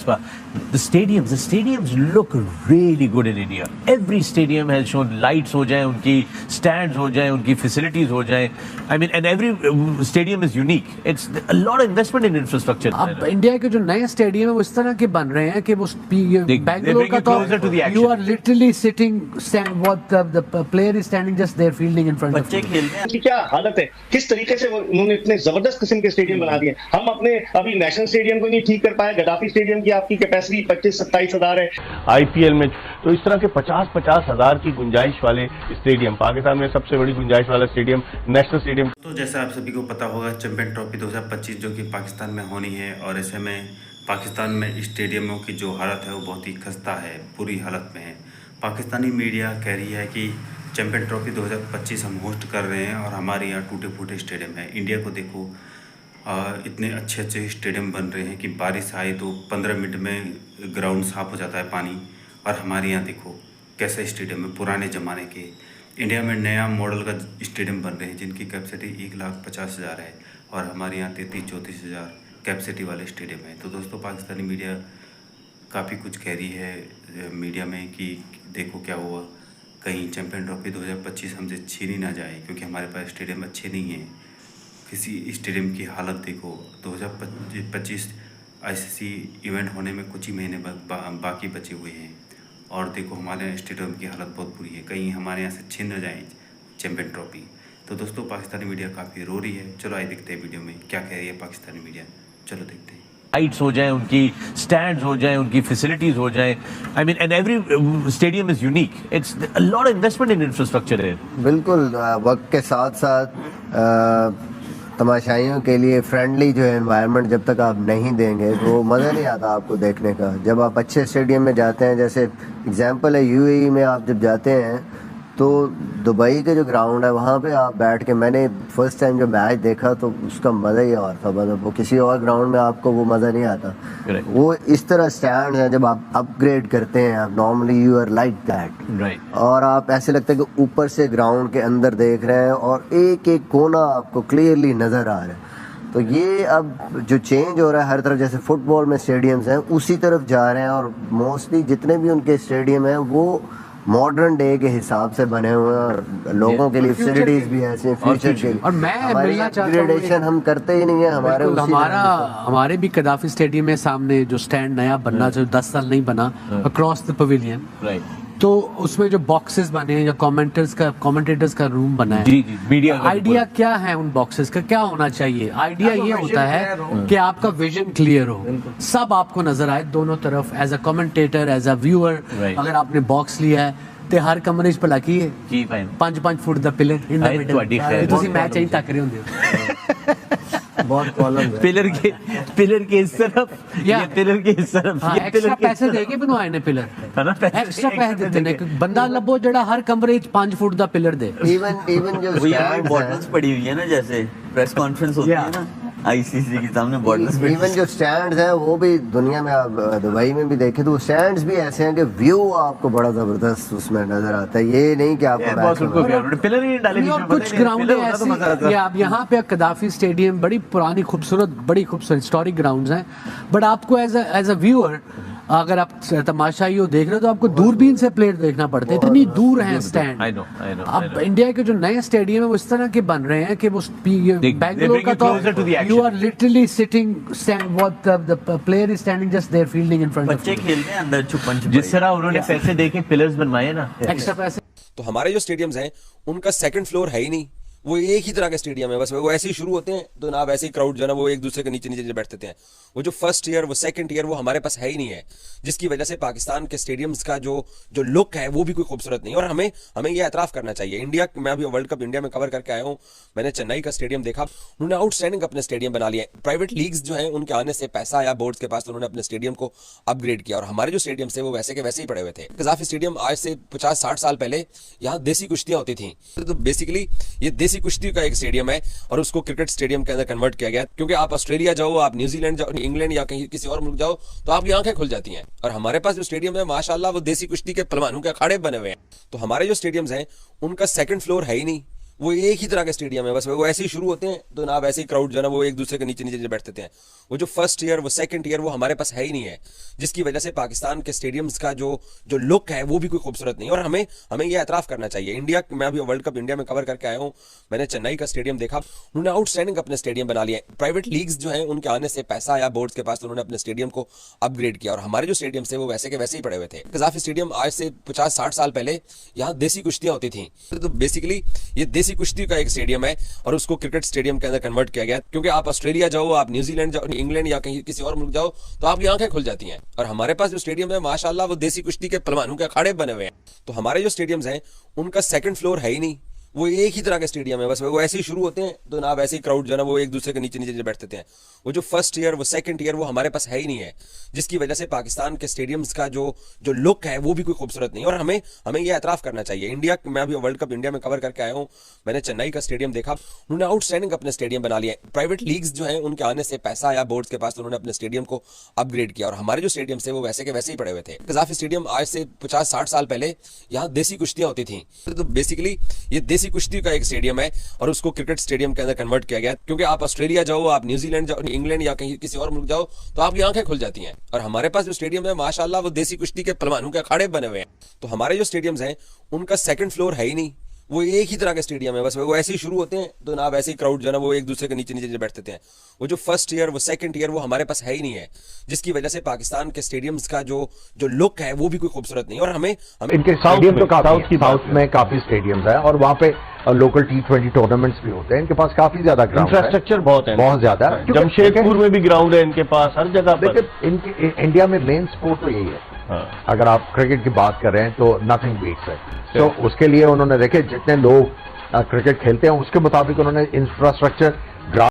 उसका the stadiums look really good in India. Every stadium has shown lights हो जाए, उनकी stands हो जाए, उनकी facilities हो जाए. I mean, and every stadium is unique. It's a lot of investment in infrastructure. अब इंडिया के जो नए स्टेडियम है वो इस तरह के बन रहे हैं कि वो बैंगलोर का तो you are literally sitting what the player is standing just there fielding in front of you. बच्चे खेलते हैं, क्या हालत है, किस तरीके से उन्होंने इतने जबरदस्त किस्म के स्टेडियम बना दिए. हम अपने अभी नेशनल स्टेडियम को नहीं ठीक कर पाए. गद्दाफी स्टेडियम की आपकी कैपेसिटी 25-27 हजार है. आईपीएल में तो इस तरह के 50-50 हजार की गुंजाइश वाले स्टेडियम, पाकिस्तान में सबसे बड़ी गुंजाइश वाला स्टेडियम नेशनल स्टेडियम. तो जैसा आप सभी को पता होगा, चैंपियन ट्रॉफी 2025 जो कि पाकिस्तान में होनी है, और ऐसे में पाकिस्तान में स्टेडियमों की जो हालत है वो बहुत ही खस्ता है, बुरी हालत में है. पाकिस्तानी मीडिया कह रही है कि चैंपियन ट्रॉफी 2025 हम होस्ट कर रहे हैं और हमारे यहाँ टूटे फूटे स्टेडियम है. इंडिया को देखो, इतने अच्छे अच्छे स्टेडियम बन रहे हैं कि बारिश आए तो 15 मिनट में ग्राउंड साफ हो जाता है पानी, और हमारे यहाँ देखो कैसे स्टेडियम है पुराने ज़माने के. इंडिया में नया मॉडल का स्टेडियम बन रहे हैं जिनकी कैपेसिटी 1,50,000 है, और हमारे यहाँ 33-34 हज़ार कैपेसिटी वाले स्टेडियम है. तो दोस्तों, पाकिस्तानी मीडिया काफ़ी कुछ कह रही है मीडिया में कि देखो क्या हुआ, कहीं चैंपियन ट्रॉफी 2025 हमसे छीनी ना जाए, क्योंकि हमारे पास स्टेडियम अच्छे नहीं हैं. किसी स्टेडियम की हालत देखो, 2025 आईसीसी इवेंट होने में कुछ ही महीने बाकी बचे हुए हैं, और देखो हमारे स्टेडियम की हालत बहुत बुरी है, कहीं हमारे यहाँ से छीन न जाए चैंपियन ट्रॉफी. तो दोस्तों, पाकिस्तानी मीडिया काफ़ी रो रही है. चलो आइए देखते हैं वीडियो में क्या कह रही है पाकिस्तानी मीडिया. चलो देखते हैं. लाइट्स हो जाए, उनकी स्टैंड्स हो जाए, उनकी फैसिलिटीज हो जाए. I mean, and every stadium is unique. It's a lot of investment in infrastructure है. बिल्कुल. वक्त के साथ साथ तमाशाइयों के लिए फ्रेंडली जो है एनवायरनमेंट जब तक आप नहीं देंगे तो मज़ा नहीं आता आपको देखने का. जब आप अच्छे स्टेडियम में जाते हैं, जैसे एग्जांपल है यूएई में, आप जब जाते हैं तो दुबई के जो ग्राउंड है वहाँ पे आप बैठ के, मैंने फर्स्ट टाइम जब मैच देखा तो उसका मज़ा ही और था. मतलब वो किसी और ग्राउंड में आपको वो मज़ा नहीं आता. वो इस तरह स्टैंड है, जब आप अपग्रेड करते हैं आप normally you are like that, और आप ऐसे लगता है कि ऊपर से ग्राउंड के अंदर देख रहे हैं और एक एक कोना आपको क्लियरली नज़र आ रहा है. तो ये अब जो चेंज हो रहा है हर तरफ, जैसे फुटबॉल में स्टेडियम्स हैं उसी तरफ जा रहे हैं, और मोस्टली जितने भी उनके स्टेडियम हैं वो मॉडर्न डे के हिसाब से बने हुए हैं, और लोगों के लिए फैसिलिटीज भी ऐसे फ्यूचर के लिए. और मैं मिलना चाहता हूं, हम करते ही नहीं है. हमारे भी गद्दाफी स्टेडियम में सामने जो स्टैंड नया बनना चाहिए, 10 साल नहीं बना, अक्रॉस द पवेलियन, तो उसमें जो बॉक्सेस बने हैं, या कमेंटेटर्स का रूम बना है. मीडिया आइडिया क्या है उन बॉक्सेस का, क्या होना चाहिए? आइडिया ये होता है कि आपका विजन क्लियर हो, सब आपको नजर आए दोनों तरफ. As a commentator, as a viewer, अगर आपने बॉक्स लिया है तो हर कमरे 'ਚ भला की है 5 फुट दा पिलर इन द मिडल. ਤੁਸੀਂ मैच ही तक रहे होंगे हो. बहुत कॉलम पिलर के इस तरफ, ये पिलर के इस तरफ. एक्स्ट्रा पैसे देके बनवाए ने पिलर, एक्स्ट्रा पैसे देते ने. बंदा लभो जड़ा हर कमरे 'ਚ 5 फुट दा पिलर दे. इवन जो बॉटल्स पड़ी हुई है ना, जैसे प्रेस कॉन्फ्रेंस होती है ना आईसीसी के सामने बॉटल्स. इवन जो स्टैंड्स हैं वो भी दुनिया में, आप दुबई में भी देखें तो स्टैंड्स भी ऐसे हैं कि व्यू आपको बड़ा जबरदस्त उसमें नजर आता है. ये नहीं कि आपको पिलर ही डाले. कुछ ग्राउंड ऐसे, आप यहाँ पे गद्दाफी स्टेडियम बड़ी पुरानी खूबसूरत हिस्टोरिक ग्राउंड्स हैं, बट आपको एज अ व्यूअर अगर आप तमाशाई हो देख रहे हो तो आपको दूरबीन से प्लेयर देखना पड़ता है, इतनी दूर है स्टैंड. अब इंडिया के जो नए स्टेडियम है वो इस तरह के बन रहे हैं कि वो बैंगलोर का तो you are literally sitting what the player is standing just there fielding in front. बच्चे खेलते हैं अंदर छुपन. जिस तरह उन्होंने पैसे देके पिलर्स बनवाए ना, एक्स्ट्रा पैसे. तो हमारे जो स्टेडियम्स हैं उनका सेकंड फ्लोर है ही नहीं, वो एक ही तरह के स्टेडियम है. बस वो ऐसे ही शुरू होते हैं तो ना वैसे ही क्राउड जो है ना वो एक दूसरे के नीचे नीचे बैठते हैं. वो जो फर्स्ट ईयर, वो सेकंड ईयर, वो हमारे पास है ही नहीं है, जिसकी वजह से पाकिस्तान के स्टेडियम्स का जो लुक है वो भी कोई खूबसूरत नहीं. और हमें ये एतराफ करना चाहिए. इंडिया, मैं अभी वर्ल्ड कप इंडिया में कवर करके आया हूँ, मैंने चेन्नई का स्टेडियम देखा, उन्होंने आउटस्टैंडिंग अपने स्टेडियम बना लिया. प्राइवेट लीग्स जो है उनके आने से पैसा आया बोर्ड्स के पास, तो उन्होंने अपने स्टेडियम को अपग्रेड किया, और हमारे जो स्टेडियम थे वो वैसे के वैसे ही पड़े हुए थे. गद्दाफी स्टेडियम आज से 50-60 साल पहले यहाँ देसी कुश्तियां होती थी, तो बेसिकली ये देसी कुश्ती का एक स्टेडियम है, और उसको क्रिकेट स्टेडियम के अंदर कन्वर्ट किया गया. क्योंकि आप ऑस्ट्रेलिया जाओ, आप न्यूजीलैंड जाओ, इंग्लैंड या कहीं किसी और मुल्क जाओ, तो आपकी आंखें खुल जाती हैं. और हमारे पास जो स्टेडियम है माशाल्लाह वो देसी कुश्ती के पहलवानों के अखाड़े बने हुए हैं. तो हमारे जो स्टेडियम्स हैं उनका सेकंड फ्लोर है ही नहीं, वो एक ही तरह के स्टेडियम है, बस वो ऐसे ही शुरू होते हैं तो ना वैसे ही क्राउड जो है ना वो एक दूसरे के नीचे नीचे बैठते हैं। वो जो फर्स्ट ईयर वो सेकंड ईयर वो हमारे पास है ही नहीं है, जिसकी वजह से पाकिस्तान के स्टेडियम्स का जो लुक है वो भी कोई खूबसूरत नहीं। और हमें ये एतराफ करना चाहिए। इंडिया, मैं अभी वर्ल्ड कप इंडिया में कवर करके आया हूँ, मैंने चेन्नई का स्टेडियम देखा, उन्होंने आउटस्टैंडिंग अपने स्टेडियम बना लिए। प्राइवेट लीग्स जो है उनके आने से पैसा आया बोर्ड्स के पास, तो उन्होंने अपने स्टेडियम को अपग्रेड किया और हमारे जो स्टेडियम थे वो वैसे के वैसे ही पड़े हुए थे। कजाफी स्टेडियम आज से 50-60 साल पहले यहाँ देसी कुश्तियां होती थी, तो बेसिकली ये देसी कुश्ती का एक स्टेडियम है और उसको क्रिकेट स्टेडियम के अंदर कन्वर्ट किया गया। क्योंकि आप ऑस्ट्रेलिया जाओ, आप न्यूजीलैंड जाओ, इंग्लैंड या कहीं किसी और मुल्क जाओ तो आपकी आंखें खुल जाती हैं। और हमारे पास जो स्टेडियम है माशाल्लाह वो देसी कुश्ती के पहलवानों के अखाड़े बने हुए हैं। तो हमारे जो स्टेडियम्स हैं उनका सेकंड फ्लोर है ही नहीं, वो एक ही तरह के स्टेडियम है, बस वो ऐसे ही शुरू होते हैं तो ना वैसे ही क्राउड जो है ना वो एक दूसरे के नीचे नीचे बैठते हैं। वो जो फर्स्ट ईयर वो सेकंड ईयर वो हमारे पास है ही नहीं है, जिसकी वजह से पाकिस्तान के स्टेडियम्स का जो लुक है वो भी कोई खूबसूरत नहीं। और हमें ये एतराफ करना चाहिए। इंडिया, मैं अभी वर्ल्ड कप इंडिया में कवर करके आया हूँ, मैंने चेन्नई का स्टेडियम देखा, उन्होंने आउटस्टैंडिंग अपने स्टेडियम बना लिए। प्राइवेट लीग्स जो है उनके आने से पैसा आया बोर्ड्स के पास, तो उन्होंने अपने स्टेडियम को अपग्रेड किया और हमारे जो स्टेडियम थे वो वैसे के वैसे ही पड़े हुए थे। कजाफी स्टेडियम आज से 50-60 साल पहले यहाँ देसी कुश्तियां होती थी, तो बेसिकली ये देसी कुश्ती का एक स्टेडियम है और उसको क्रिकेट स्टेडियम के अंदर कन्वर्ट किया गया। क्योंकि आप ऑस्ट्रेलिया जाओ, आप न्यूजीलैंड जाओ, इंग्लैंड या कहीं किसी और मुल्क जाओ तो आपकी आंखें खुल जाती हैं। और हमारे पास जो स्टेडियम है माशाल्लाह वो देसी कुश्ती के पहलवानों के अखाड़े बने हुए हैं। तो हमारे जो स्टेडियम्स हैं उनका सेकंड फ्लोर है ही नहीं, वो एक ही तरह के स्टेडियम है, बस वो ऐसे ही शुरू होते हैं तो ना वैसे ही क्राउड जो है ना वो एक दूसरे के नीचे नीचे बैठते हैं। वो जो फर्स्ट ईयर वो सेकंड ईयर वो हमारे पास है ही नहीं है, जिसकी वजह से पाकिस्तान के स्टेडियम्स का जो लुक है वो भी कोई खूबसूरत नहीं। और हमें इनके स्टेडियम तो काफी, साउथ में काफी स्टेडियम्स है और वहाँ पे लोकल T20 टूर्नामेंट्स भी होते हैं। इनके पास काफी ज्यादा ग्राउंड, इंफ्रास्ट्रक्चर बहुत है, बहुत ज्यादा। जमशेदपुर में भी ग्राउंड है इनके पास, हर जगह पर। देखिए इनके इंडिया में मेन स्पोर्ट तो यही है। अगर आप क्रिकेट की बात कर रहे हैं तो नथिंग बीट्स है। तो उसके लिए उन्होंने देखे जितने लोग क्रिकेट खेलते हैं उसके मुताबिक उन्होंने इंफ्रास्ट्रक्चर